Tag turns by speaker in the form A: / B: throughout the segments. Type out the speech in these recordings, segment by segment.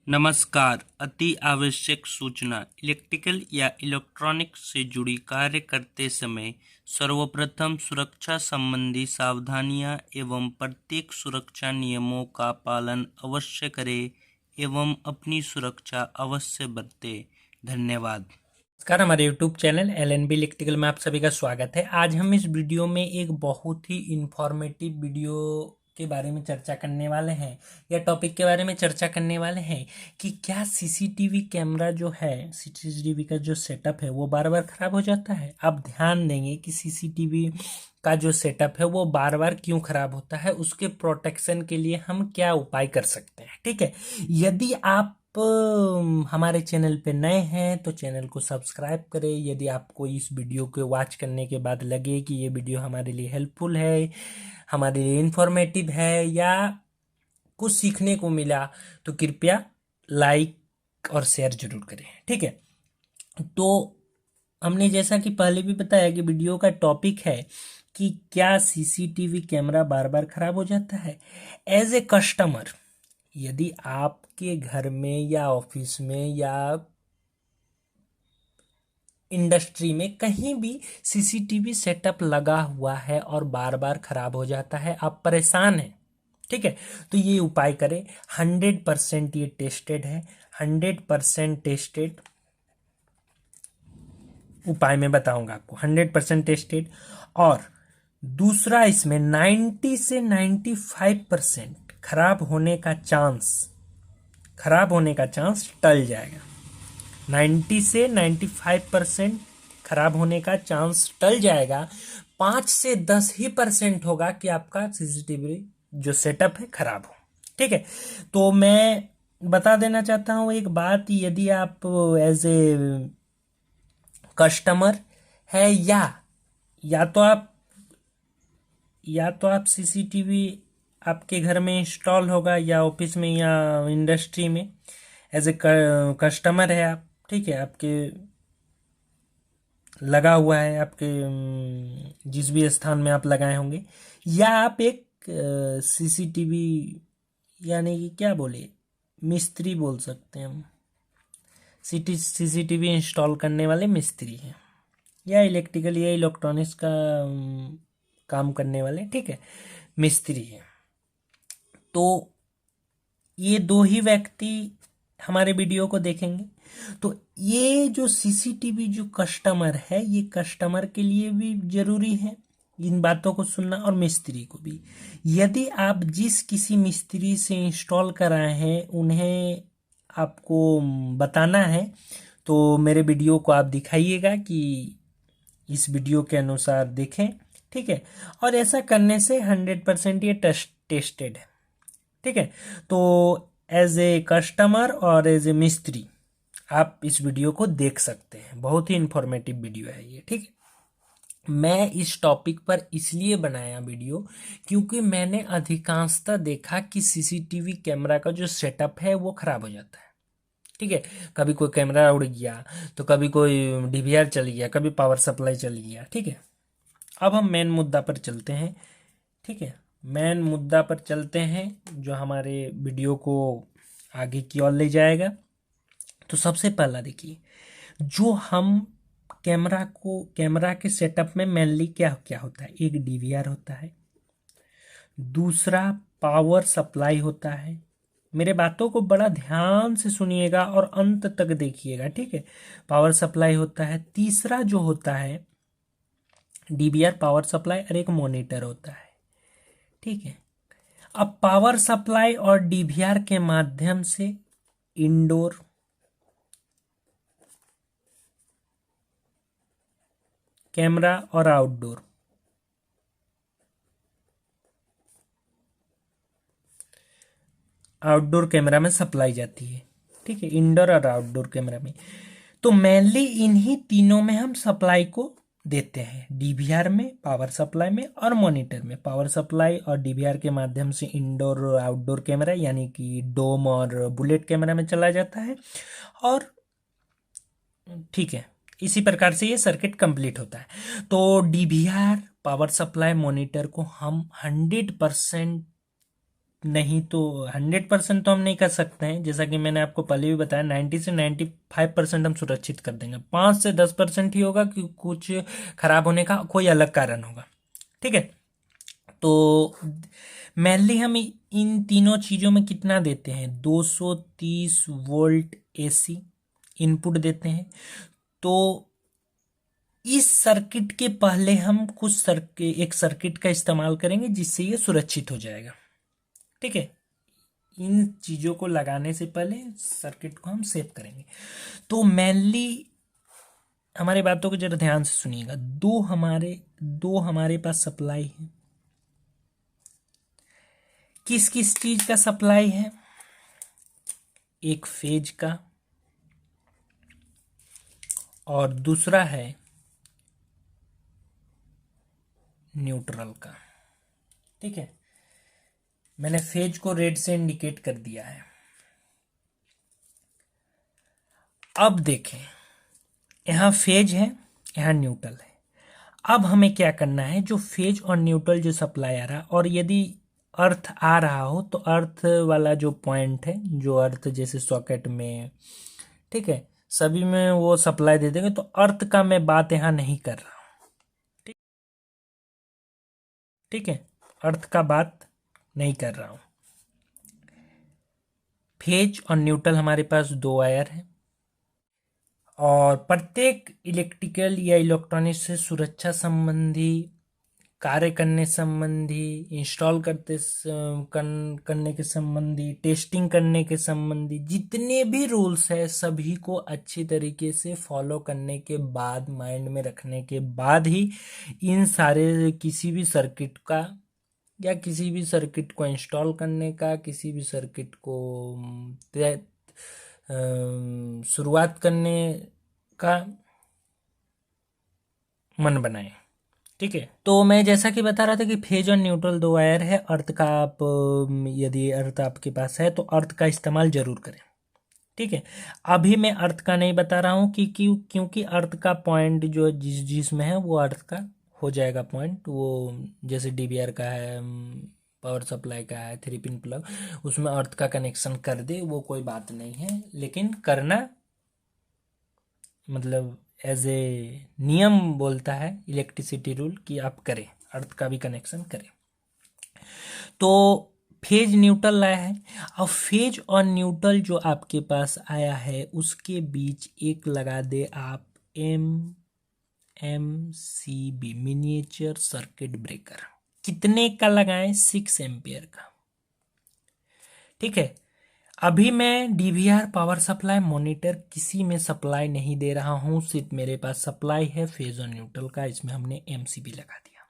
A: नमस्कार। अति आवश्यक सूचना। इलेक्ट्रिकल या इलेक्ट्रॉनिक से जुड़ी कार्य करते समय सर्वप्रथम सुरक्षा संबंधी सावधानियां एवं प्रत्येक सुरक्षा नियमों का पालन अवश्य करें एवं अपनी सुरक्षा अवश्य बरतें। धन्यवाद।
B: नमस्कार, हमारे YouTube चैनल LNB इलेक्ट्रिकल में आप सभी का स्वागत है। आज हम इस वीडियो में एक बहुत ही इंफॉर्मेटिव वीडियो के बारे में चर्चा करने वाले हैं या टॉपिक के बारे में चर्चा करने वाले हैं कि क्या सीसीटीवी कैमरा जो है, सीसीटीवी का जो सेटअप है वो बार बार खराब हो जाता है। आप ध्यान देंगे कि सीसीटीवी का जो सेटअप है वो बार बार क्यों खराब होता है, उसके प्रोटेक्शन के लिए हम क्या उपाय कर सकते हैं। ठीक है, यदि आप हमारे चैनल पे नए हैं तो चैनल को सब्सक्राइब करें। यदि आपको इस वीडियो को वॉच करने के बाद लगे कि ये वीडियो हमारे लिए हेल्पफुल है, हमारे लिए इंफॉर्मेटिव है या कुछ सीखने को मिला, तो कृपया लाइक और शेयर जरूर करें। ठीक है, तो हमने जैसा कि पहले भी बताया कि वीडियो का टॉपिक है कि क्या सीसीटीवी कैमरा बार बार खराब हो जाता है। एज ए कस्टमर, यदि आपके घर में या ऑफिस में या इंडस्ट्री में कहीं भी सीसीटीवी सेटअप लगा हुआ है और बार बार खराब हो जाता है, आप परेशान हैं, ठीक है, तो ये उपाय करें। 100% ये टेस्टेड है, 100% टेस्टेड उपाय मैं बताऊंगा आपको, 100% टेस्टेड। और दूसरा, इसमें 90 से 95% खराब होने का चांस टल जाएगा। 90 से 95% खराब होने का चांस टल जाएगा। 5 से 10 ही % होगा कि आपका सीसीटीवी जो सेटअप है खराब हो। ठीक है, तो मैं बता देना चाहता हूं एक बात, यदि आप एज ए कस्टमर है या तो आप सीसीटीवी आपके घर में इंस्टॉल होगा या ऑफिस में या इंडस्ट्री में एज ए कस्टमर है आप, ठीक है, आपके लगा हुआ है, आपके जिस भी स्थान में आप लगाए होंगे, या आप एक सीसीटीवी यानी कि क्या बोले, मिस्त्री बोल सकते हैं हम, सीसीटीवी इंस्टॉल करने वाले मिस्त्री हैं या इलेक्ट्रिकल या इलेक्ट्रॉनिक्स का काम करने वाले, ठीक है, मिस्त्री हैं। तो ये दो ही व्यक्ति हमारे वीडियो को देखेंगे। तो ये जो सीसीटीवी जो कस्टमर है, ये कस्टमर के लिए भी जरूरी है इन बातों को सुनना, और मिस्त्री को भी। यदि आप जिस किसी मिस्त्री से इंस्टॉल कराए हैं उन्हें आपको बताना है, तो मेरे वीडियो को आप दिखाइएगा कि इस वीडियो के अनुसार देखें, ठीक है, और ऐसा करने से 100% ये टेस्टेड है। ठीक है, तो एज ए कस्टमर और एज ए मिस्त्री आप इस वीडियो को देख सकते हैं। बहुत ही इंफॉर्मेटिव वीडियो है ये। ठीक है, मैं इस टॉपिक पर इसलिए बनाया वीडियो क्योंकि मैंने अधिकांशतः देखा कि सीसीटीवी कैमरा का जो सेटअप है वो खराब हो जाता है। ठीक है, कभी कोई कैमरा उड़ गया, तो कभी कोई डीवीआर चल गया, कभी पावर सप्लाई चल गया। ठीक है, अब हम मेन मुद्दा पर चलते हैं। ठीक है, मेन मुद्दा पर चलते हैं जो हमारे वीडियो को आगे की ओर ले जाएगा। तो सबसे पहला देखिए, जो हम कैमरा के सेटअप में मेनली क्या क्या होता है, एक डीवीआर होता है, दूसरा पावर सप्लाई होता है। मेरे बातों को बड़ा ध्यान से सुनिएगा और अंत तक देखिएगा। ठीक है, पावर सप्लाई होता है, तीसरा जो होता है डीवीआर, पावर सप्लाई, और एक मॉनिटर होता है। ठीक है, अब पावर सप्लाई और डीवीआर के माध्यम से इंडोर, कैमरा और आउटडोर कैमरा में सप्लाई जाती है। ठीक है, इंडोर और आउटडोर कैमरा में। तो मेनली इन्हीं तीनों में हम सप्लाई को देते हैं, डीवीआर में, पावर सप्लाई में और मॉनिटर में। पावर सप्लाई और डीवीआर के माध्यम से इंडोर और आउटडोर कैमरा यानी कि डोम और बुलेट कैमरा में चला जाता है। और ठीक है, इसी प्रकार से ये सर्किट कंप्लीट होता है। तो डीवीआर, पावर सप्लाई, मॉनिटर को हम 100% नहीं तो 100% तो हम नहीं कर सकते हैं, जैसा कि मैंने आपको पहले भी बताया 90 से 95% हम सुरक्षित कर देंगे, 5 से 10% ही होगा कि कुछ खराब होने का कोई अलग कारण होगा। ठीक है, तो मेनली हम इन तीनों चीज़ों में कितना देते हैं, 230 वोल्ट एसी इनपुट देते हैं। तो इस सर्किट के पहले हम एक सर्किट का इस्तेमाल करेंगे जिससे ये सुरक्षित हो जाएगा। ठीक है, इन चीज़ों को लगाने से पहले सर्किट को हम सेव करेंगे। तो मेनली हमारी बातों को जरा ध्यान से सुनिएगा। दो हमारे पास सप्लाई है। किस किस चीज का सप्लाई है, एक फेज का और दूसरा है न्यूट्रल का। ठीक है, मैंने फेज को रेड से इंडिकेट कर दिया है। अब देखें, यहां फेज है, यहां न्यूट्रल है। अब हमें क्या करना है, जो फेज और न्यूट्रल जो सप्लाई आ रहा, और यदि अर्थ आ रहा हो तो अर्थ वाला जो पॉइंट है, जो अर्थ जैसे सॉकेट में, ठीक है, सभी में वो सप्लाई दे देंगे। तो अर्थ का मैं बात यहां नहीं कर रहा हूं। ठीक है, अर्थ का बात नहीं कर रहा हूं। फेज और न्यूट्रल हमारे पास दो वायर है, और प्रत्येक इलेक्ट्रिकल या इलेक्ट्रॉनिक से सुरक्षा संबंधी, कार्य करने संबंधी, इंस्टॉल करने के संबंधी, टेस्टिंग करने के संबंधी जितने भी रूल्स है सभी को अच्छी तरीके से फॉलो करने के बाद, माइंड में रखने के बाद ही इन सारे किसी भी सर्किट का या किसी भी सर्किट को इंस्टॉल करने का, किसी भी सर्किट को शुरुआत करने का मन बनाए। ठीक है, तो मैं जैसा कि बता रहा था कि फेज और न्यूट्रल दो वायर है। अर्थ का आप यदि अर्थ आपके पास है तो अर्थ का इस्तेमाल जरूर करें। ठीक है, अभी मैं अर्थ का नहीं बता रहा हूँ कि क्योंकि अर्थ का पॉइंट जो जिसमें है वो अर्थ का हो जाएगा पॉइंट, वो जैसे डीबीआर का है, पावर सप्लाई का है, 3 पिन प्लग, उसमें अर्थ का कनेक्शन कर दे, वो कोई बात नहीं है। लेकिन करना मतलब एज ए नियम बोलता है इलेक्ट्रिसिटी रूल कि आप करें, अर्थ का भी कनेक्शन करें। तो फेज न्यूट्रल आया है। अब फेज और न्यूट्रल जो आपके पास आया है उसके बीच एक लगा दे आप MCB मिनिएचर सर्किट ब्रेकर। कितने का लगाएं, 6 एम्पियर का। ठीक है, अभी मैं डीवीआर पावर सप्लाई मॉनिटर किसी में सप्लाई नहीं दे रहा हूं, सिर्फ मेरे पास सप्लाई है फेज और न्यूट्रल का, इसमें हमने एमसीबी लगा दिया।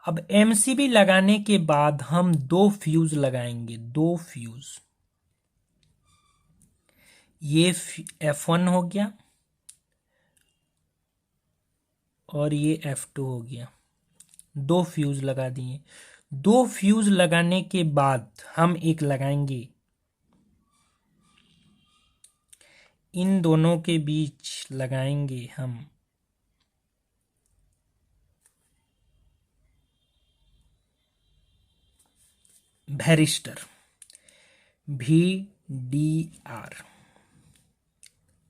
B: अब एमसीबी लगाने के बाद हम दो फ्यूज लगाएंगे, दो फ्यूज। ये F1 हो गया और ये F2 हो गया, दो फ्यूज लगा दिए। दो फ्यूज लगाने के बाद हम एक लगाएंगे, इन दोनों के बीच लगाएंगे हम वैरिस्टर, VDR।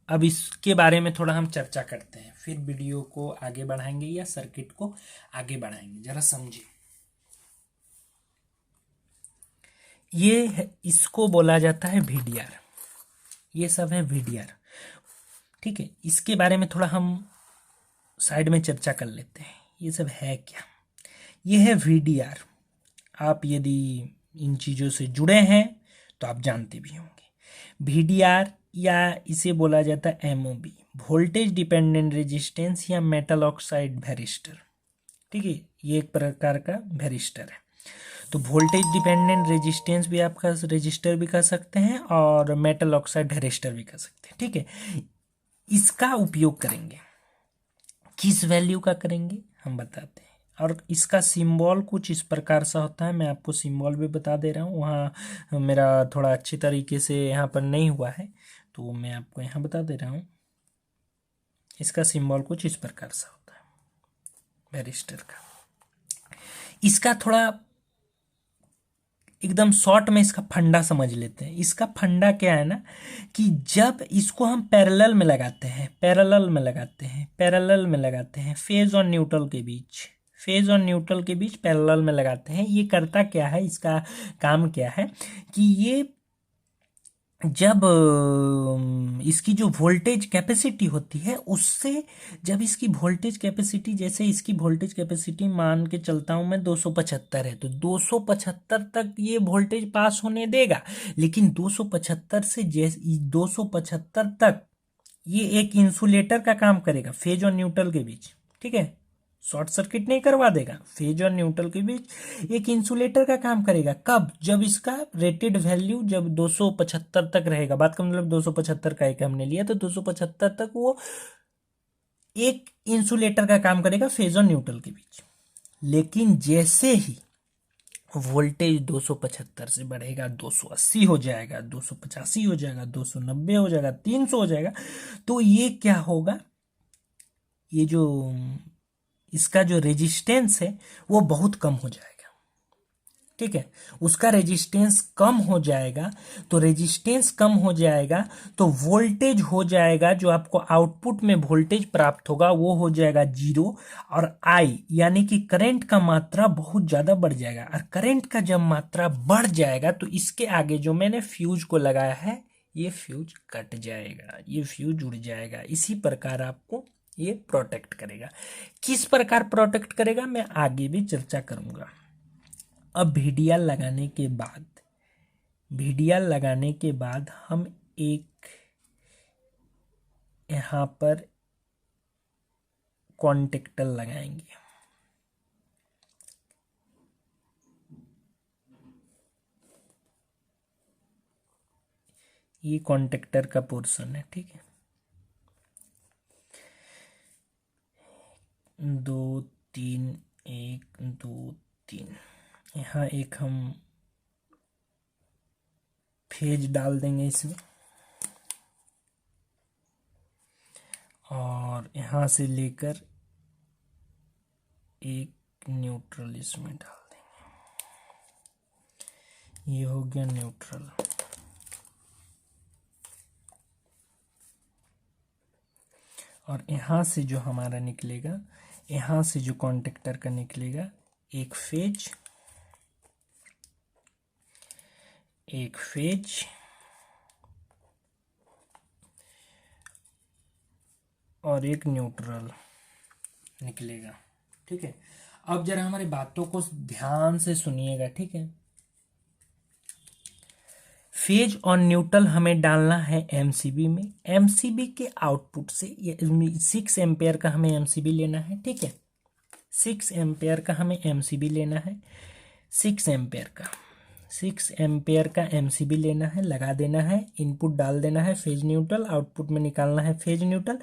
B: अब इसके बारे में थोड़ा हम चर्चा करते हैं, फिर वीडियो को आगे बढ़ाएंगे या सर्किट को आगे बढ़ाएंगे। जरा समझिए, इसको बोला जाता है VDR, ये सब है VDR। ठीक है, इसके बारे में थोड़ा हम साइड में चर्चा कर लेते हैं, ये सब है क्या। ये है VDR। आप यदि इन चीज़ों से जुड़े हैं तो आप जानते भी होंगे। VDR या इसे बोला जाता है MOB, वोल्टेज डिपेंडेंट रेजिस्टेंस या मेटल ऑक्साइड वैरिस्टर। ठीक है, ये एक प्रकार का वैरिस्टर है। तो वोल्टेज डिपेंडेंट रेजिस्टेंस भी आपका रजिस्टर भी कह सकते हैं और मेटल ऑक्साइड वैरिस्टर भी कह सकते हैं। ठीक है, इसका उपयोग करेंगे, किस वैल्यू का करेंगे हम बताते हैं। और इसका सिंबल कुछ इस प्रकार सा होता है, मैं आपको सिंबल भी बता दे रहा हूँ, वहाँ मेरा थोड़ा अच्छी तरीके से यहाँ पर नहीं हुआ है तो मैं आपको यहाँ बता दे रहा हूँ। इसका सिंबल कुछ इस प्रकार सा होता है वैरिस्टर का। इसका थोड़ा एकदम शॉर्ट में इसका फंडा समझ लेते हैं। इसका फंडा क्या है ना, कि जब इसको हम पैरेलल में लगाते हैं, पैरेलल में लगाते हैं फेज और न्यूट्रल के बीच, पैरेलल में लगाते हैं, ये करता क्या है, इसका काम क्या है कि ये जब इसकी जो वोल्टेज कैपेसिटी होती है उससे, जब इसकी वोल्टेज कैपेसिटी, जैसे इसकी वोल्टेज कैपेसिटी मान के चलता हूं मैं 275 है, तो 275 तक ये वोल्टेज पास होने देगा। लेकिन 275 से जैसे 275 तक ये एक इंसुलेटर का काम करेगा फेज और न्यूट्रल के बीच, ठीक है, शॉर्ट सर्किट नहीं करवा देगा, फेज और न्यूट्रल के बीच एक इंसुलेटर का काम करेगा। कब? जब इसका रेटेड वैल्यू जब 275 तक रहेगा, बात का मतलब 275 का एक हमने लिया, तो 275 तक वो एक इंसुलेटर का काम करेगा फेज और न्यूट्रल के बीच। लेकिन जैसे ही वोल्टेज 275 से बढ़ेगा, 280 हो जाएगा, 285 हो जाएगा, 290 हो जाएगा, 300 हो जाएगा, तो ये क्या होगा, ये जो इसका जो रेजिस्टेंस है वो बहुत कम हो जाएगा, ठीक है, उसका रेजिस्टेंस कम हो जाएगा। तो रेजिस्टेंस कम हो जाएगा तो वोल्टेज हो जाएगा, जो आपको आउटपुट में वोल्टेज प्राप्त होगा वो हो जाएगा 0, और आई यानी कि करंट का मात्रा बहुत ज्यादा बढ़ जाएगा। और करंट का जब मात्रा बढ़ जाएगा तो इसके आगे जो मैंने फ्यूज को लगाया है ये फ्यूज कट जाएगा, ये फ्यूज उड़ जाएगा। इसी प्रकार आपको ये प्रोटेक्ट करेगा। किस प्रकार प्रोटेक्ट करेगा मैं आगे भी चर्चा करूंगा। अब वीडीआर लगाने के बाद हम एक यहां पर कॉन्टेक्टर लगाएंगे। ये कॉन्टेक्टर का पोर्शन है, ठीक है, 2 3 1 2 3। यहाँ एक हम फेज डाल देंगे इसमें, और यहाँ से लेकर एक न्यूट्रल इसमें डाल देंगे। ये हो गया न्यूट्रल। और यहाँ से जो हमारा निकलेगा, यहाँ से जो कॉन्टेक्टर का निकलेगा, एक फेज और एक न्यूट्रल निकलेगा, ठीक है। अब जरा हमारी बातों को ध्यान से सुनिएगा, ठीक है। फेज और न्यूट्रल हमें डालना है एमसीबी में। एमसीबी के आउटपुट से 6 एम्पेयर का हमें एमसीबी लेना है, ठीक है, 6 एम्पेयर का हमें एमसीबी लेना है, 6 एम्पेयर का एमसीबी लेना है, लगा देना है, इनपुट डाल देना है फेज न्यूट्रल, आउटपुट में निकालना है फेज न्यूट्रल।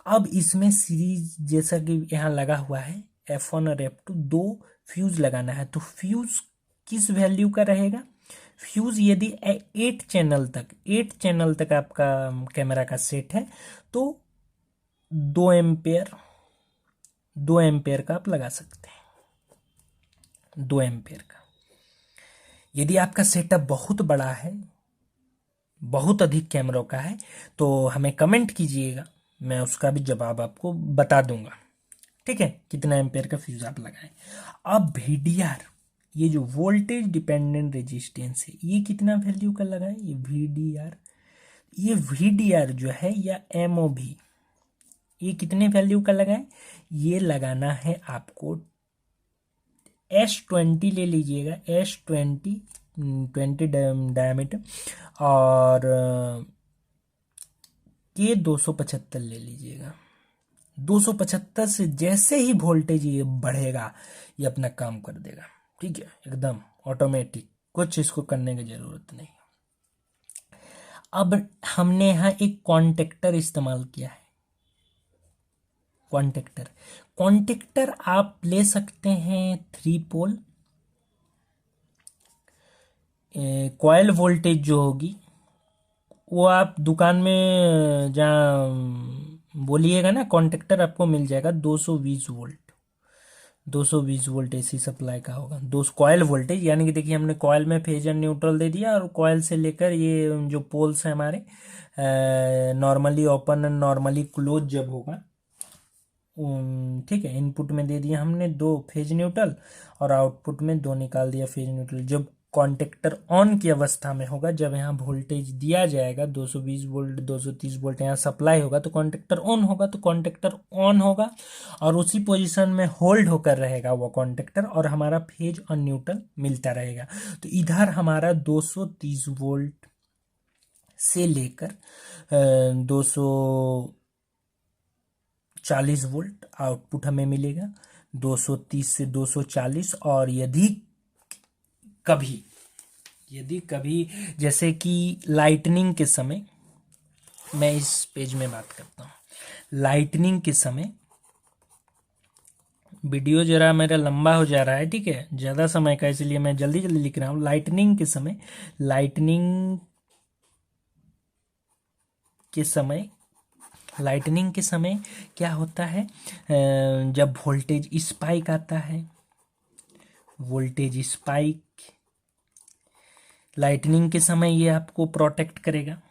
B: अब इसमें सीरीज जैसा कि यहाँ लगा हुआ है F1 और F2, 2 फ्यूज लगाना है। तो फ्यूज किस वैल्यू का रहेगा? फ्यूज यदि 8 चैनल तक आपका कैमरा का सेट है तो 2 एम्पेयर का आप लगा सकते हैं, 2 एम्पेयर का। यदि आपका सेटअप बहुत बड़ा है, बहुत अधिक कैमरों का है, तो हमें कमेंट कीजिएगा, मैं उसका भी जवाब आपको बता दूंगा, ठीक है, कितना एम्पेयर का फ्यूज आप लगाएं। अब वीडीआर, ये जो वोल्टेज डिपेंडेंट रेजिस्टेंस है, ये कितना वैल्यू का लगाएं? ये वीडीआर जो है, या एमओवी, ये कितने वैल्यू का लगाएं? ये लगाना है आपको S20 ले लीजिएगा, S20 डायमीटर, और के 275 ले लीजिएगा। 275 से जैसे ही वोल्टेज ये बढ़ेगा ये अपना काम कर देगा, ठीक है, एकदम ऑटोमेटिक, कुछ इसको करने की जरूरत नहीं। अब हमने यहाँ एक कॉन्टेक्टर इस्तेमाल किया है। कॉन्टेक्टर आप ले सकते हैं 3 पोल। कॉइल वोल्टेज जो होगी वो आप दुकान में जहाँ बोलिएगा ना, कॉन्टेक्टर आपको मिल जाएगा 220 वोल्ट। 220 वोल्ट एसी सप्लाई का होगा। दो कॉयल वोल्टेज, यानी कि देखिए हमने कॉयल में फेज एंड न्यूट्रल दे दिया, और कॉयल से लेकर ये जो पोल्स हैं हमारे normally open and normally close जब होगा, ठीक है, इनपुट में दे दिया हमने 2 फेज न्यूट्रल और आउटपुट में 2 निकाल दिया फेज न्यूट्रल। जब कॉन्टेक्टर ऑन की अवस्था में होगा, जब यहाँ वोल्टेज दिया जाएगा 220 वोल्ट 230 वोल्ट यहाँ सप्लाई होगा, तो कॉन्टेक्टर ऑन होगा, तो कॉन्टेक्टर ऑन होगा और उसी पोजीशन में होल्ड होकर रहेगा वो कॉन्टेक्टर, और हमारा फेज और न्यूट्रल मिलता रहेगा। तो इधर हमारा 230 वोल्ट से लेकर 240 वोल्ट आउटपुट हमें मिलेगा, 230 से 240। और यदि कभी जैसे कि लाइटनिंग के समय, मैं इस पेज में बात करता हूँ, लाइटनिंग के समय, वीडियो जरा मेरा लंबा हो जा रहा है, ठीक है, ज़्यादा समय का, इसलिए मैं जल्दी जल्दी लिख रहा हूँ। लाइटनिंग के समय क्या होता है, जब वोल्टेज स्पाइक आता है, लाइटनिंग के समय ये आपको प्रोटेक्ट करेगा,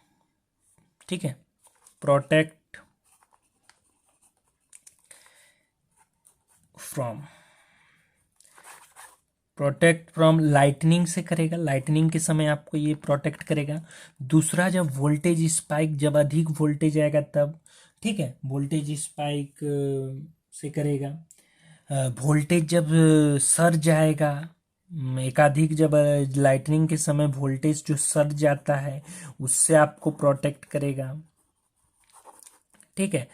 B: ठीक है, प्रोटेक्ट फ्रॉम लाइटनिंग से करेगा, लाइटनिंग के समय आपको ये प्रोटेक्ट करेगा। दूसरा, जब वोल्टेज स्पाइक, जब अधिक वोल्टेज आएगा तब, ठीक है, वोल्टेज स्पाइक से करेगा। वोल्टेज जब सर्ज जाएगा, एकाधिक, जब लाइटनिंग के समय वोल्टेज जो सर्ज जाता है उससे आपको प्रोटेक्ट करेगा, ठीक है।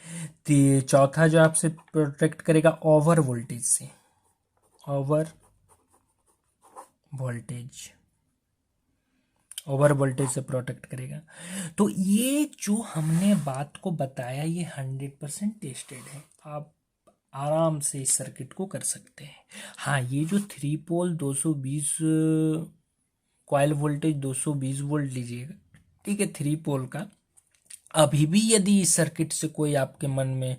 B: चौथा जो आपसे प्रोटेक्ट करेगा ओवर वोल्टेज से, ओवर वोल्टेज से प्रोटेक्ट करेगा। तो ये जो हमने बात को बताया ये 100% टेस्टेड है, आप आराम से इस सर्किट को कर सकते हैं। हाँ, ये जो 3 पोल 220 कॉइल वोल्टेज 220 वोल्ट लीजिएगा, ठीक है, 3 पोल का। अभी भी यदि इस सर्किट से कोई आपके मन में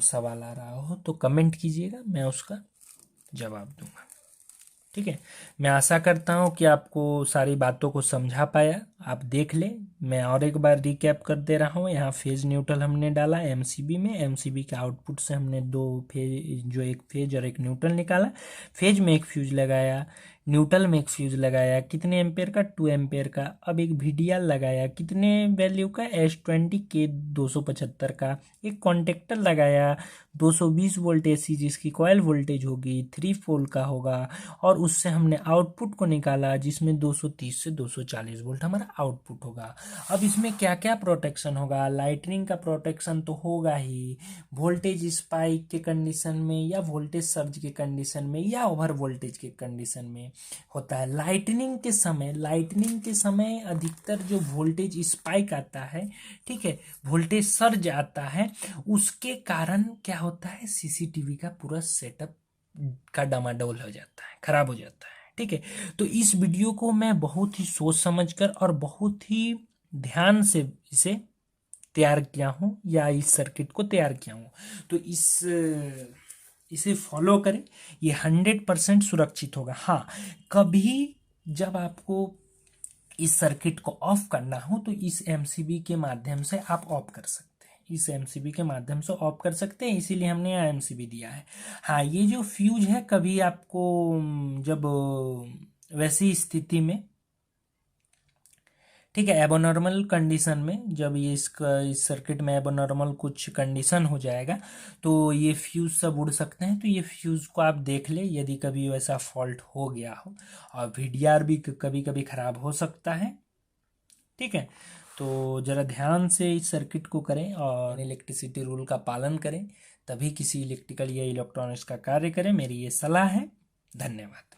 B: सवाल आ रहा हो तो कमेंट कीजिएगा, मैं उसका जवाब दूंगा, ठीक है। मैं आशा करता हूँ कि आपको सारी बातों को समझा पाया, आप देख लें। मैं और एक बार रिकैप कर दे रहा हूँ। यहाँ फेज न्यूट्रल हमने डाला एमसीबी में, एमसीबी के आउटपुट से हमने 2 फेज, जो एक फेज और एक न्यूट्रल निकाला। फेज में एक फ्यूज लगाया, न्यूट्रल में एक फ्यूज लगाया, कितने एम्पेयर का, 2 एम्पेयर का। अब एक वीडीआर लगाया, कितने वैल्यू का, S20K 275 का। एक कॉन्टेक्टर लगाया 220 वोल्ट एसी, जिसकी कॉयल वोल्टेज होगी 3 पोल का होगा, और उससे हमने आउटपुट को निकाला जिसमें 230 से 240 वोल्ट हमारा आउटपुट होगा। अब इसमें क्या क्या प्रोटेक्शन होगा, लाइटनिंग का प्रोटेक्शन तो होगा ही, वोल्टेज स्पाइक के कंडीशन में या वोल्टेज सर्ज के कंडीशन में या ओवर वोल्टेज के कंडीशन में होता है। लाइटनिंग के समय अधिकतर जो वोल्टेज स्पाइक आता है, ठीक है, वोल्टेज सर्ज आता है, उसके कारण क्या होता है, सीसीटीवी का पूरा सेटअप का डामाडोल हो जाता है, खराब हो जाता है, ठीक है। तो इस वीडियो को मैं बहुत ही सोच समझकर और बहुत ही ध्यान से इसे तैयार किया हूँ, या इस सर्किट को तैयार किया हूँ। तो इसे फॉलो करें, ये 100% सुरक्षित होगा। हाँ, कभी जब आपको इस सर्किट को ऑफ करना हो तो इस एमसीबी के माध्यम से आप ऑफ कर सकते हैं, इस एमसीबी के माध्यम से ऑफ कर सकते हैं, इसीलिए हमने यहाँ एमसीबी दिया है। हाँ, ये जो फ्यूज है, कभी आपको जब वैसी स्थिति में, ठीक है, एबोनॉर्मल कंडीशन में, जब ये इस सर्किट में एबोनॉर्मल कुछ कंडीशन हो जाएगा तो ये फ्यूज सब उड़ सकते हैं। तो ये फ्यूज को आप देख ले, यदि कभी वैसा फॉल्ट हो गया हो, और वीडीआर भी कभी कभी ख़राब हो सकता है, ठीक है। तो ज़रा ध्यान से इस सर्किट को करें और इलेक्ट्रिसिटी रूल का पालन करें, तभी किसी इलेक्ट्रिकल या इलेक्ट्रॉनिक्स का कार्य करें, मेरी ये सलाह है। धन्यवाद।